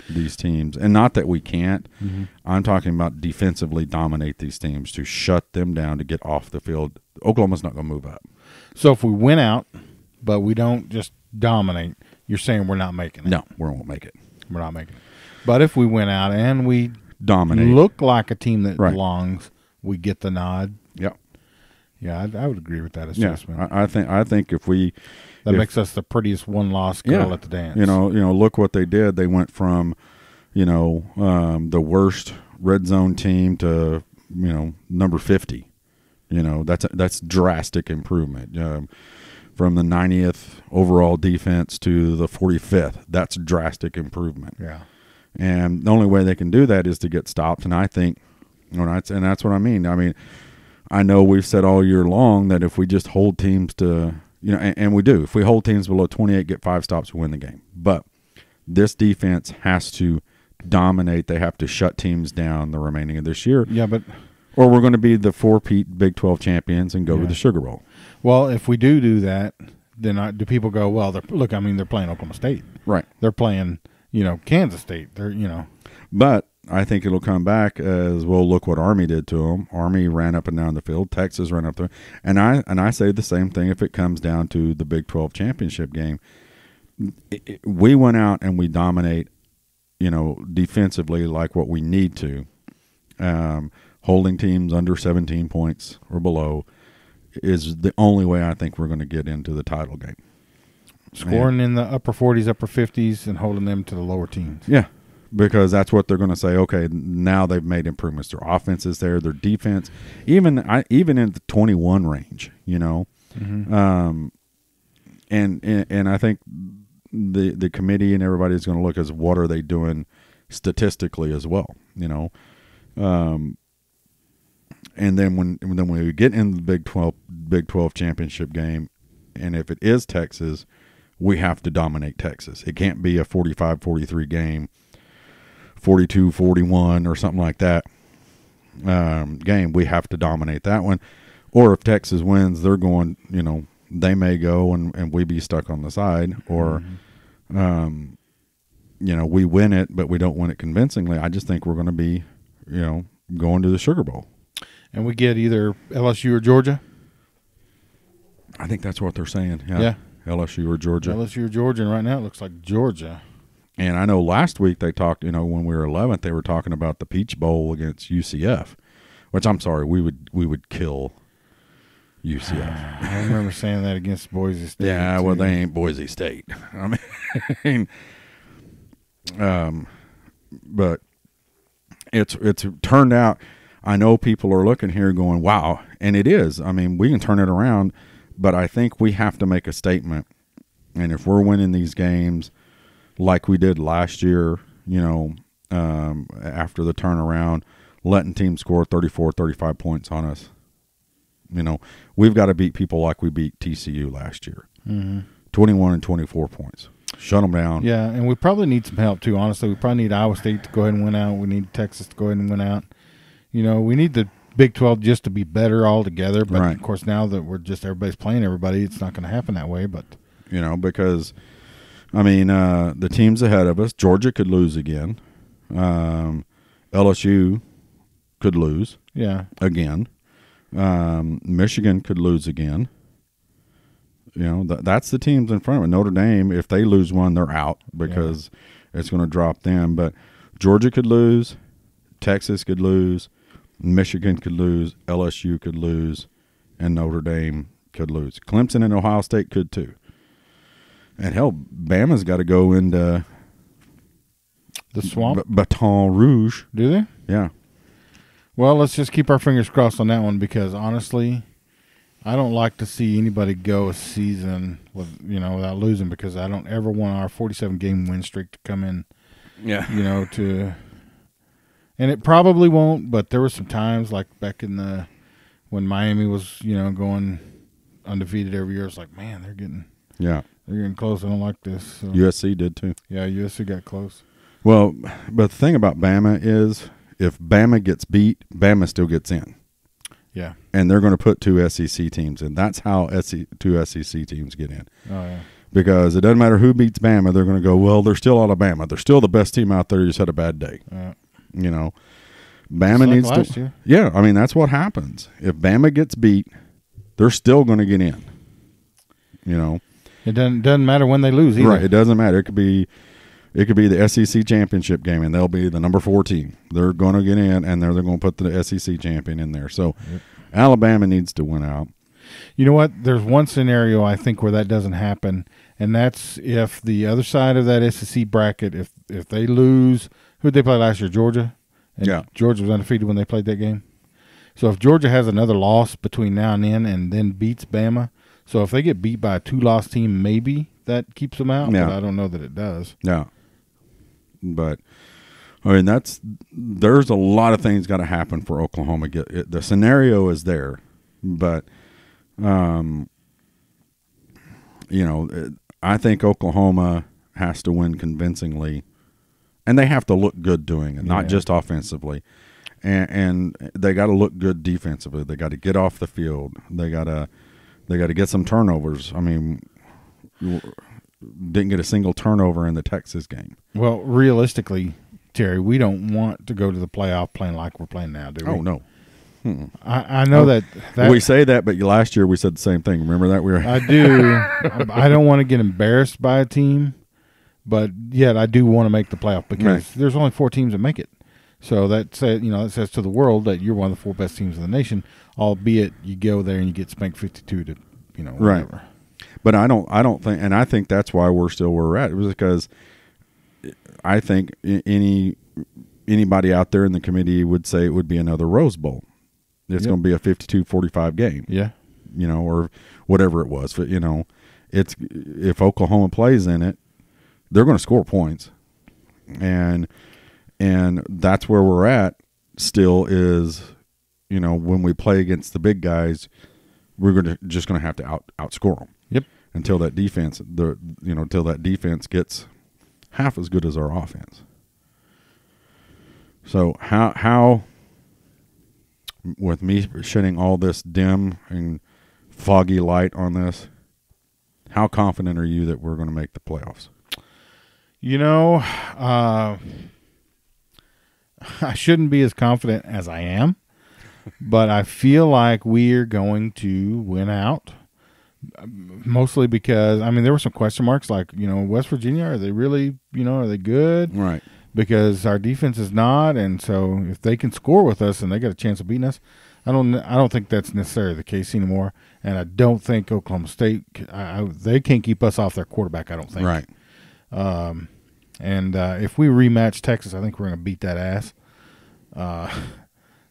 these teams. And not that we can't. Mm-hmm. I'm talking about defensively dominate these teams, to shut them down, to get off the field. Oklahoma's not going to move up. So if we win out, but we don't just dominate, you're saying we're not making it? No, we won't make it. We're not making it. But if we win out and we dominate, look like a team that belongs, we get the nod. Yep. Yeah, I would agree with that assessment. Yeah, I think if makes us the prettiest one-loss girl at the dance. Look what they did. They went from, the worst red zone team to, number 50. That's drastic improvement. From the 90th overall defense to the 45th, that's drastic improvement. Yeah. And the only way they can do that is to get stopped. And I think, and that's what I mean. I mean, I know we've said all year long that if we just hold teams to, and we do, if we hold teams below 28, get 5 stops, we win the game. But this defense has to dominate. They have to shut teams down the remaining of this year. Yeah, or we're going to be the 4-peat Big 12 champions and go to the Sugar Bowl. Well, if we do that, then do people go, well, they're playing Oklahoma State. Right. They're playing, Kansas State. They're, But I think it'll come back as, well, look what Army did to them. Army ran up and down the field. Texas ran up there. And I say the same thing if it comes down to the Big 12 championship game. We went out and we dominate, defensively like what we need to. Holding teams under 17 points or below is the only way I think we're going to get into the title game. Scoring in the upper 40s, upper 50s, and holding them to the lower teens. Yeah. Because that's what they're going to say. Okay, now they've made improvements. Their offense is there. Their defense, even in the 21 range, Mm-hmm. And I think the committee and everybody is going to look as what are they doing statistically as well, And then when we get in the Big 12 championship game, and if it is Texas, we have to dominate Texas. It can't be a 45-43 game. 42-41 or something like that game. We have to dominate that one. Or if Texas wins, they're going, they may go and we be stuck on the side. Or, we win it, but we don't win it convincingly. I just think we're going to be, going to the Sugar Bowl. And we get either LSU or Georgia? I think that's what they're saying. Yeah. LSU or Georgia. LSU or Georgia, and right now it looks like Georgia. And I know last week they talked, when we were 11th, they were talking about the Peach Bowl against UCF, which I'm sorry, we would kill UCF. I remember saying that against Boise State. Yeah, well, they ain't Boise State. I mean, but it's turned out. I know people are looking here going, wow, and it is. I mean, we can turn it around, but I think we have to make a statement. And if we're winning these games like we did last year, after the turnaround, letting teams score 34, 35 points on us. You know, we've got to beat people like we beat TCU last year. 21 and 24 points. Shut them down. Yeah, and we probably need some help too, honestly. We probably need Iowa State to go ahead and win out. We need Texas to go ahead and win out. You know, we need the Big 12 just to be better altogether. But, Right. of course, now that everybody's playing everybody, it's not going to happen that way. But You know, because, I mean, the teams ahead of us, Georgia could lose again. LSU could lose yeah, again. Michigan could lose again. You know, that's the teams in front of it. Notre Dame, if they lose one, they're out because it's going to drop them. But Georgia could lose. Texas could lose. Michigan could lose. LSU could lose. And Notre Dame could lose. Clemson and Ohio State could too. And hell, Bama's got to go into the swamp. Baton Rouge. Do they? Yeah. Well, let's just keep our fingers crossed on that one because, honestly, I don't like to see anybody go a season without losing because I don't ever want our 47-game win streak to come in. Yeah. And it probably won't, but there were some times like back in when Miami was, going undefeated every year. It's like, man, they're getting close. I don't like this. So. USC did too. Yeah, USC got close. Well, but the thing about Bama is if Bama gets beat, Bama still gets in. Yeah. And they're going to put 2 SEC teams in. That's how 2 SEC teams get in. Oh, yeah. Because it doesn't matter who beats Bama, they're going to go, well, they're still Alabama. They're still the best team out there. You just had a bad day. Yeah. Bama like needs last to. Year. Yeah, I mean, that's what happens. If Bama gets beat, they're still going to get in. It doesn't matter when they lose either. Right, it doesn't matter. It could be the SEC championship game, and they'll be the number 4 team. They're going to get in, and they're going to put the SEC champion in there. So Alabama needs to win out. You know what? There's one scenario I think where that doesn't happen, and that's if the other side of that SEC bracket, if they lose, who did they play last year? Georgia? And Georgia was undefeated when they played that game. So if Georgia has another loss between now and then beats Bama, so if they get beat by a 2-loss team, maybe that keeps them out, but I don't know that it does. Yeah. But, I mean, there's a lot of things got to happen for Oklahoma. The scenario is there, but, I think Oklahoma has to win convincingly, and they have to look good doing it, not just offensively. And they got to look good defensively. They got to get off the field. They got to get some turnovers. I mean, didn't get a single turnover in the Texas game. Well, realistically, Terry, we don't want to go to the playoff playing like we're playing now, do we? Oh, no. I know that we say that, but last year we said the same thing. Remember that? I do. I don't want to get embarrassed by a team, but yet I do want to make the playoff because there's only 4 teams that make it. So that says to the world that you're one of the 4 best teams in the nation, albeit you go there and you get spanked 52 to whatever. Right. But I don't think, and I think that's why we're still where we're at. It was because I think anybody out there in the committee would say it would be another Rose Bowl. It's going to be a 52-45 game. Yeah. Or whatever it was. But, it's if Oklahoma plays in it, they're going to score points. And that's where we're at still is, when we play against the big guys, we're just going to have to outscore them. Yep. Until that defense, gets half as good as our offense. So how with me shedding all this dim and foggy light on this, how confident are you that we're going to make the playoffs? I shouldn't be as confident as I am, but I feel like we're going to win out. Mostly because, there were some question marks like, West Virginia, are they really, are they good? Right. Because our defense is not, and so if they can score with us and they got a chance of beating us, I don't think that's necessarily the case anymore. And I don't think Oklahoma State, they can't keep us off their quarterback, I don't think. Right. And if we rematch Texas, I think we're going to beat that ass.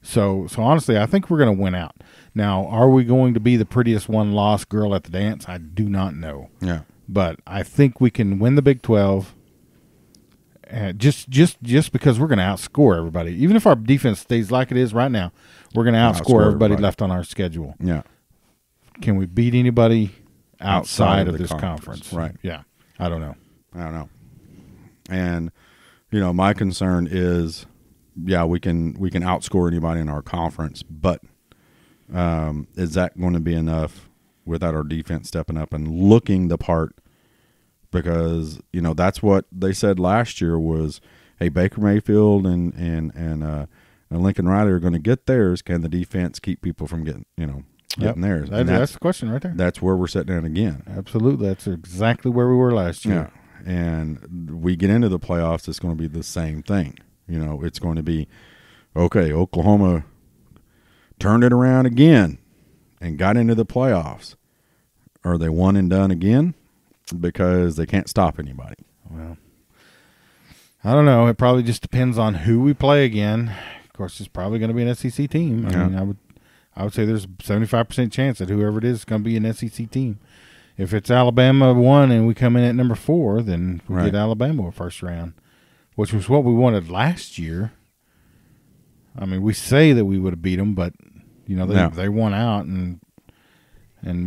So honestly, I think we're going to win out. Now, are we going to be the prettiest one-loss girl at the dance? I do not know. Yeah. But I think we can win the Big 12 just because we're going to outscore everybody. Even if our defense stays like it is right now, we're going to outscore everybody left on our schedule. Yeah. Can we beat anybody outside of this conference? Right. Yeah. I don't know. And, my concern is, we can outscore anybody in our conference, but is that going to be enough without our defense stepping up and looking the part? Because, that's what they said last year was, hey, Baker Mayfield and Lincoln Riley are going to get theirs. Can the defense keep people from getting theirs? That's the question right there. That's where we're sitting at again. Absolutely. That's exactly where we were last year. Yeah. And we get into the playoffs, it's going to be the same thing. It's going to be, okay, Oklahoma turned it around again and got into the playoffs. Are they one and done again? Because they can't stop anybody. Well, I don't know. It probably just depends on who we play again. Of course, it's probably going to be an SEC team. I mean, I would say there's a 75% chance that whoever it is going to be an SEC team. If it's Alabama 1 and we come in at number 4, then we get Alabama first round, which was what we wanted last year. I mean, we say that we would have beat them, but they won out and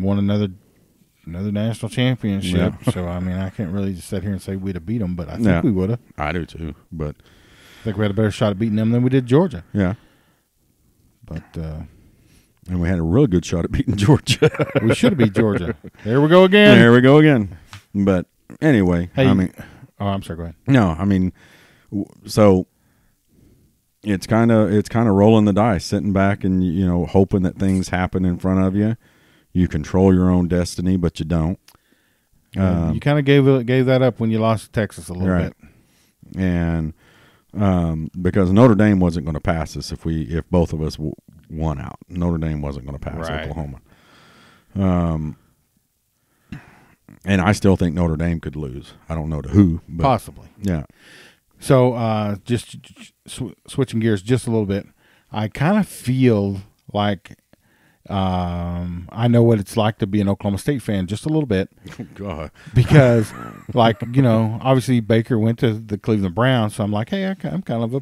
won another national championship. Yeah. So, I mean, I can't really just sit here and say we'd have beat them, but I think we would have. I do too, but I think we had a better shot at beating them than we did Georgia. Yeah. But and we had a real good shot at beating Georgia. We should have beat Georgia. There we go again. But anyway, hey, I'm sorry, go ahead. No, I mean, so it's kind of rolling the dice, sitting back and hoping that things happen in front of you. You control your own destiny, but you don't. You kind of gave that up when you lost to Texas a little bit, and because Notre Dame wasn't going to pass us if both of us won out. Notre Dame wasn't going to pass Oklahoma. And I still think Notre Dame could lose. I don't know to who, but possibly. Yeah. So just switching gears just a little bit, I kind of feel like. I know what it's like to be an Oklahoma State fan just a little bit. Oh, God. Because, obviously Baker went to the Cleveland Browns, so I'm like, hey, I'm kind of a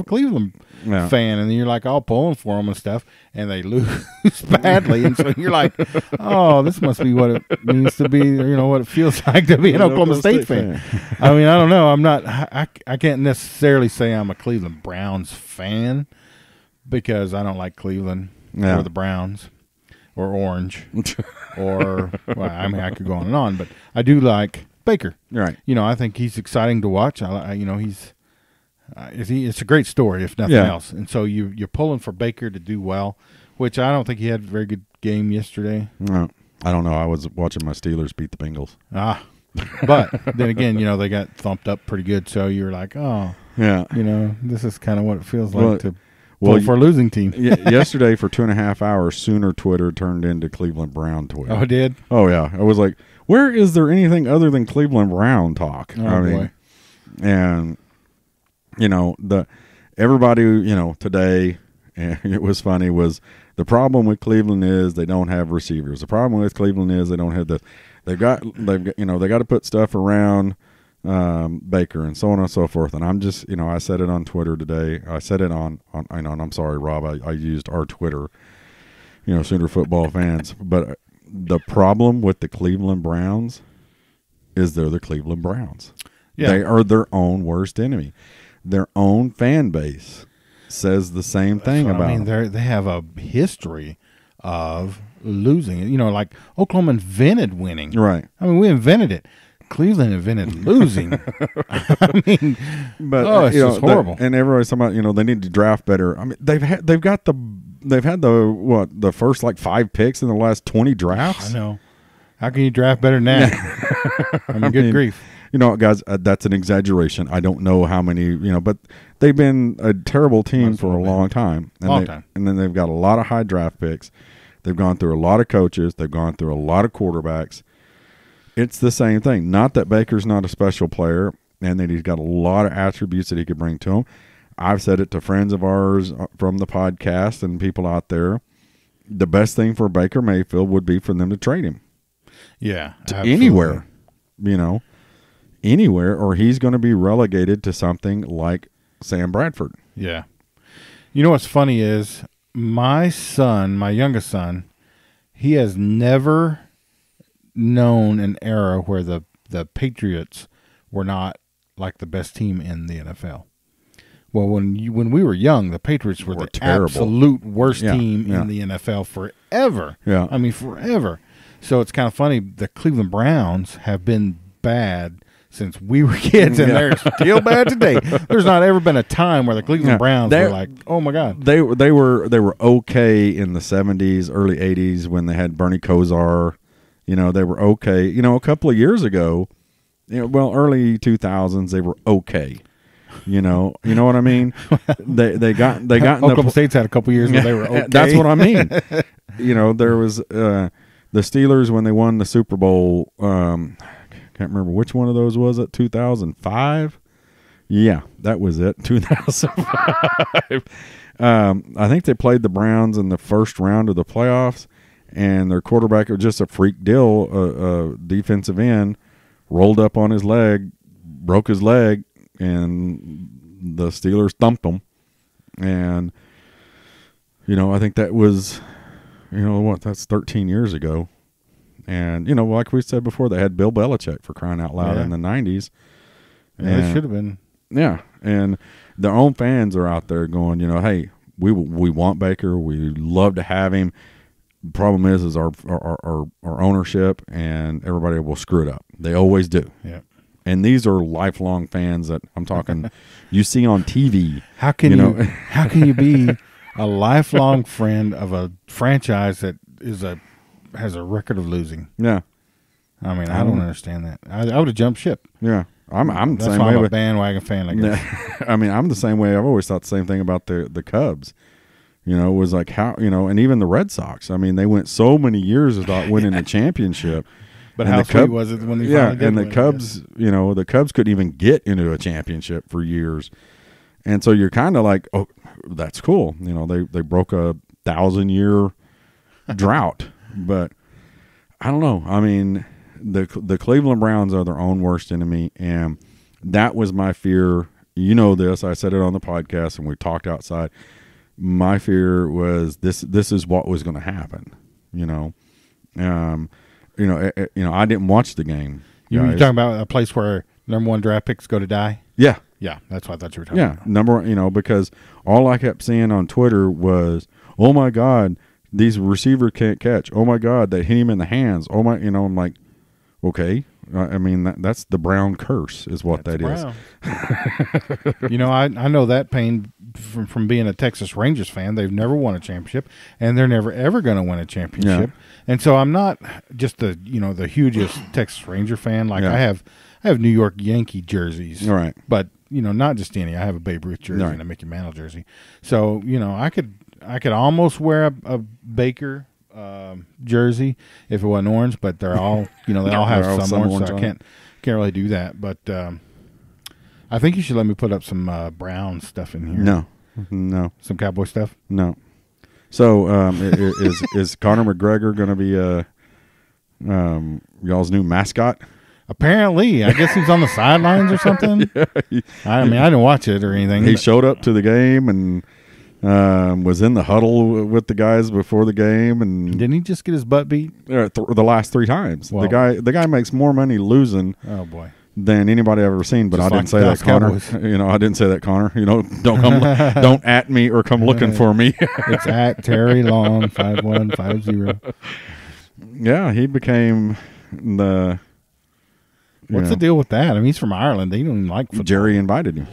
Cleveland fan, and then you're like all pulling for them and stuff, and they lose badly, and so you're like, oh, this must be what it means to be, what it feels like to be an Oklahoma State fan. I mean, I don't know. I'm not. I can't necessarily say I'm a Cleveland Browns fan because I don't like Cleveland. Or the Browns, or Orange, or I mean, I could go on and on, but I do like Baker. Right. I think he's exciting to watch. It's a great story if nothing else. And so you're pulling for Baker to do well, which I don't think he had a very good game yesterday. No, I don't know. I was watching my Steelers beat the Bengals. But then again, they got thumped up pretty good. So you're like, oh, yeah, this is kind of what it feels like to. For a losing team. Yesterday for 2.5 hours, Sooner Twitter turned into Cleveland Brown Twitter. Oh, it did? Oh, yeah. I was like, where is there anything other than Cleveland Brown talk? Oh, boy. And, everybody, today, and it was funny, was the problem with Cleveland is they don't have receivers. The problem with Cleveland is they don't have they've got to put stuff around Baker and so on and so forth. And I'm just, I said it on Twitter today. I said it on and I'm sorry, Rob, I used our Twitter, Sooner football fans. But the problem with the Cleveland Browns is they're the Cleveland Browns. Yeah. They are their own worst enemy. Their own fan base says the same thing about them. They have a history of losing. Like Oklahoma invented winning. Right. I mean, we invented it. Cleveland invented losing. I mean, but it's just horrible. And everybody's talking about, they need to draft better. I mean, they've had the first 5 picks in the last 20 drafts. I know. How can you draft better than that? I mean, good grief. Guys, that's an exaggeration. I don't know how many, but they've been a terrible team for a long time. And then they've got a lot of high draft picks. They've gone through a lot of coaches. They've gone through a lot of quarterbacks. It's the same thing. Not that Baker's not a special player and that he's got a lot of attributes that he could bring to him. I've said it to friends of ours from the podcast and people out there. The best thing for Baker Mayfield would be for them to trade him. Yeah. To anywhere, anywhere, or he's going to be relegated to something like Sam Bradford. Yeah. You know what's funny is my youngest son, he has never known an era where the Patriots were not like the best team in the NFL. Well, when we were young, the Patriots were the terrible. Absolute worst team in the NFL forever. Yeah. I mean, forever. So it's kind of funny. The Cleveland Browns have been bad since we were kids, and they're still bad today. There's not ever been a time where the Cleveland Browns were like, oh my God. They were okay in the 70s, early 80s when they had Bernie Kosar. You know, they were okay. You know, a couple of years ago, early 2000s, they were okay. You know what I mean? They got Oklahoma State's had a couple years where they were okay. That's what I mean. You know, there was the Steelers when they won the Super Bowl. Can't remember which one of those was it. 2005. Yeah, that was it. 2005. I think they played the Browns in the first round of the playoffs, and their quarterback was just a freak deal. Defensive end rolled up on his leg, broke his leg, and the Steelers thumped them. And I think that was, that's 13 years ago. And, like we said before, they had Bill Belichick, for crying out loud, in the 90s. Yeah, it should have been. Yeah, and their own fans are out there going, hey, we want Baker. We love to have him. The problem is our ownership, and everybody will screw it up. They always do. Yeah. And these are lifelong fans that I'm talking you see on TV. How can you be a lifelong friend of a franchise that has a record of losing? Yeah. I mean, I don't understand that. I would have jumped ship. Yeah. I'm the same why way. I'm a bandwagon fan, I guess. I mean, I'm the same way. I've always thought the same thing about the Cubs. It was like how, and even the Red Sox. I mean, they went so many years without winning a championship. But how sweet was it when they finally did and the win, Cubs, the Cubs couldn't even get into a championship for years. And so you're kind of like, oh, that's cool. They broke a 1,000-year drought. But I don't know. I mean, the Cleveland Browns are their own worst enemy, and that was my fear. You know this. I said it on the podcast, and we talked outside. My fear was this is what was going to happen, I didn't watch the game. You're talking about a place where number 1 draft picks go to die? Yeah. Yeah, that's what I thought you were talking about. Yeah, number 1, because all I kept seeing on Twitter was, oh my God, these receivers can't catch. Oh my God, they hit him in the hands. Oh my, I'm like, okay. I mean, that's the Brown curse is what that is. I know that pain from being a Texas Rangers fan. They've never won a championship, and they're never ever going to win a championship. Yeah. And so I'm not just the hugest Texas Ranger fan. Like I have New York Yankee jerseys, right? But not just any. I have a Babe Ruth jersey and a Mickey Mantle jersey. So I could almost wear a Baker jersey if it wasn't orange, but they're all they all have some orange, so I can't really do that. But I think you should let me put up some Brown stuff in here. No, some Cowboy stuff. No. So is Conor McGregor going to be y'all's new mascot? Apparently, I guess he's on the sidelines or something. I mean, I didn't watch it or anything. He showed up to the game and was in the huddle with the guys before the game, and didn't he just get his butt beat the last 3 times? Well, the guy makes more money losing. Oh boy. Than anybody I've ever seen, but just I didn't say that, Connor. I didn't say that, Connor. Don't at me or come looking for me. It's at Terry Long 5150. Yeah, he became the. What's the deal with that? I mean, he's from Ireland. They don't even like football. Jerry invited him.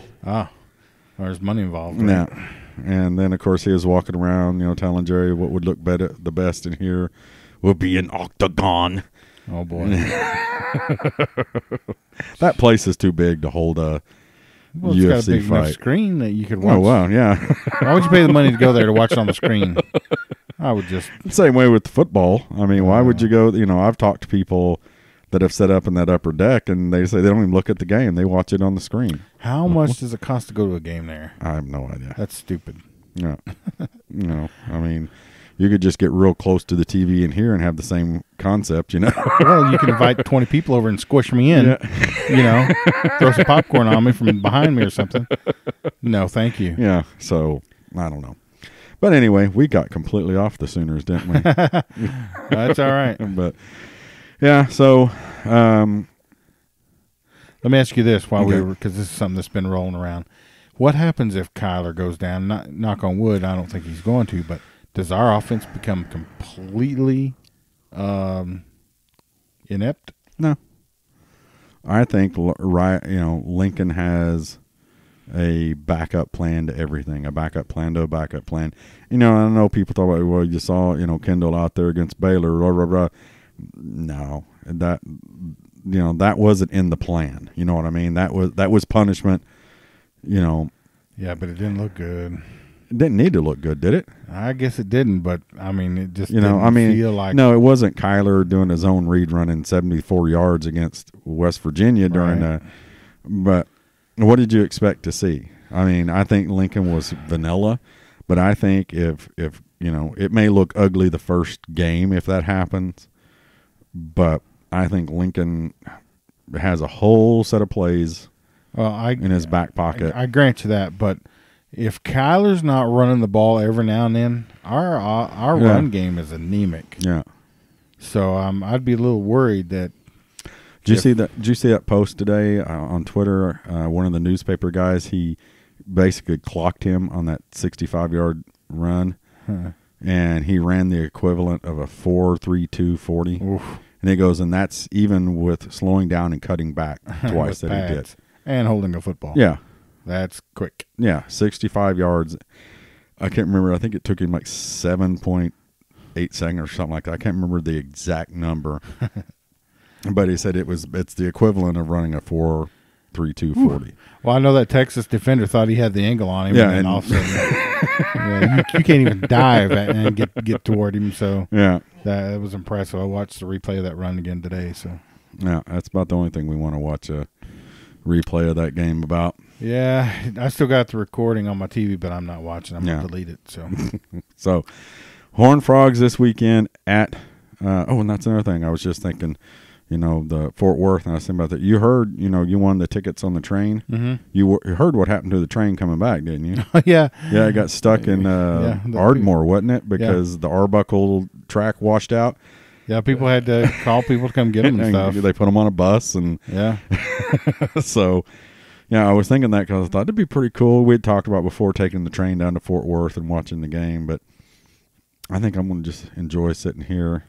There's money involved. Right? Yeah, and then of course he was walking around, telling Jerry what would look the best in here would be an octagon. Oh boy. That place is too big to hold a UFC it's got a big fight. Enough screen that you could watch. Oh wow, yeah. Why would you pay the money to go there to watch it on the screen? I would just same way with the football. I mean, why would you go? I've talked to people that have set up in that upper deck, and they say they don't even look at the game; they watch it on the screen. How much does it cost to go to a game there? I have no idea. That's stupid. Yeah. I mean, you could just get real close to the TV in here and have the same concept, you know. Well, you can invite 20 people over and squish me in, you know, throw some popcorn on me from behind me or something. No, thank you. Yeah, so I don't know. But anyway, we got completely off the Sooners, didn't we? That's all right. But, yeah, so let me ask you this while we were, because this is something that's been rolling around. What happens if Kyler goes down? Knock on wood, I don't think he's going to, but does our offense become completely inept? No. I think, Lincoln has a backup plan to everything, a backup plan to a backup plan. You know, I know people talk about, well, you saw, Kendall out there against Baylor, blah, blah, blah. No, that wasn't in the plan. You know what I mean? That was punishment, Yeah, but it didn't look good. It didn't need to look good, did it? I guess it didn't, but, I mean, it just feel like... No, it wasn't Kyler doing his own read running 74 yards against West Virginia during but what did you expect to see? I mean, I think Lincoln was vanilla, but I think if it may look ugly the first game if that happens, but I think Lincoln has a whole set of plays in his back pocket. I grant you that, but if Kyler's not running the ball every now and then, our run game is anemic. Yeah. So I'd be a little worried that. Did you see that post today on Twitter? One of the newspaper guys, he basically clocked him on that 65-yard run, and he ran the equivalent of a 4.32 40. Oof. And he goes, and that's even with slowing down and cutting back twice that he did. And holding a football. Yeah. That's quick. Yeah, 65 yards. I can't remember. I think it took him like 7.8 seconds or something like that. I can't remember the exact number. But he said it's the equivalent of running a 4.32 40. Well, I know that Texas defender thought he had the angle on him, and all of a sudden, you can't even dive and get toward him. So that was impressive. I watched the replay of that run again today. So yeah, that's about the only thing we want to watch a replay of that game about. Yeah, I still got the recording on my TV, but I'm not watching. I'm going to delete it. So, so Horned Frogs this weekend at. And that's another thing. I was just thinking. The Fort Worth, and I was thinking about that. You heard, you won the tickets on the train. Mm-hmm. You heard what happened to the train coming back, didn't you? Yeah. Yeah, it got stuck in Ardmore, wasn't it? Because the Arbuckle track washed out. Yeah, people had to call people to come get them and stuff. They put them on a bus. And so, I was thinking that because I thought it'd be pretty cool. We'd talked about before taking the train down to Fort Worth and watching the game, but I think I'm going to just enjoy sitting here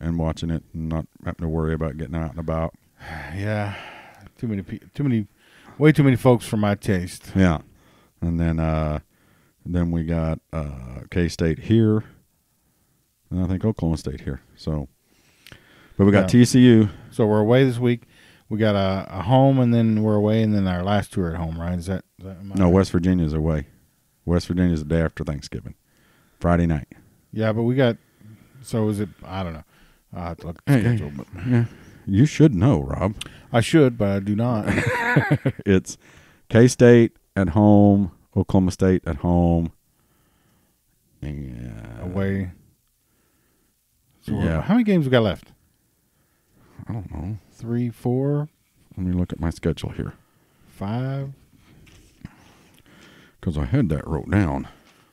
and watching it and not having to worry about getting out and about. Yeah. Way too many folks for my taste. Yeah. And then we got K-State here. And I think Oklahoma State here. So, but we got TCU. So we're away this week. We got a home, and then we're away, and then our last two are at home, right? Is that no, West Virginia's away. West Virginia's the day after Thanksgiving. Friday night. Yeah, but we got – so is it – I don't know. I'll have to look at the schedule. But. Yeah. You should know, Rob. I should, but I do not. It's K-State at home, Oklahoma State at home. Away. So how many games we got left? I don't know. 3, 4. Let me look at my schedule here. 5. Because I had that wrote down.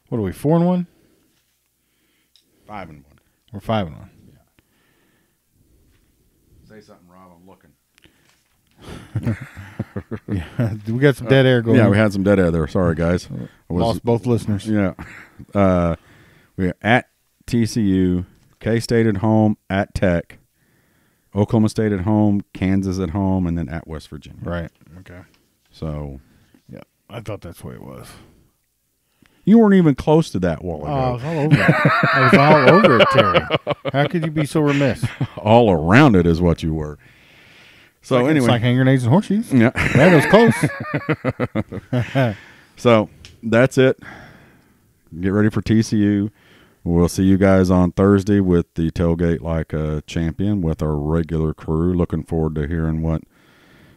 What are we, 4-1? 5-1. We're 5-1. Say something, Rob. I'm looking. Yeah, we got some dead air going. Yeah, we had some dead air there. Sorry, guys. Lost both listeners. Yeah. We're at TCU, K-State at home, at Tech, Oklahoma State at home, Kansas at home, and then at West Virginia. Right. Okay. So. Yeah, I thought that's what it was. You weren't even close to that while ago. I was all over it. I was all over it, Terry. How could you be so remiss? All around it is what you were. So anyway. It's like hand grenades and horseshoes. Yeah. That was close. So that's it. Get ready for TCU. We'll see you guys on Thursday with the Tailgate Like a Champion with our regular crew. Looking forward to hearing what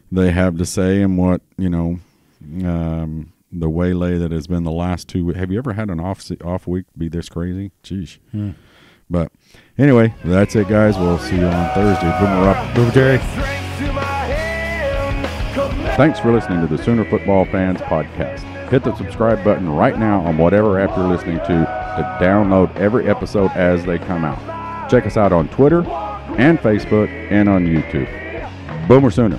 they have to say and what, the waylay that has been the last 2 weeks. Have you ever had an off week be this crazy? Jeez. But anyway, that's it, guys. We'll see you on Thursday. Boomer up. Boomer Jerry. Thanks for listening to the Sooner Football Fans Podcast. Hit the subscribe button right now on whatever app you're listening to download every episode as they come out. Check us out on Twitter and Facebook and on YouTube. Boomer Sooner.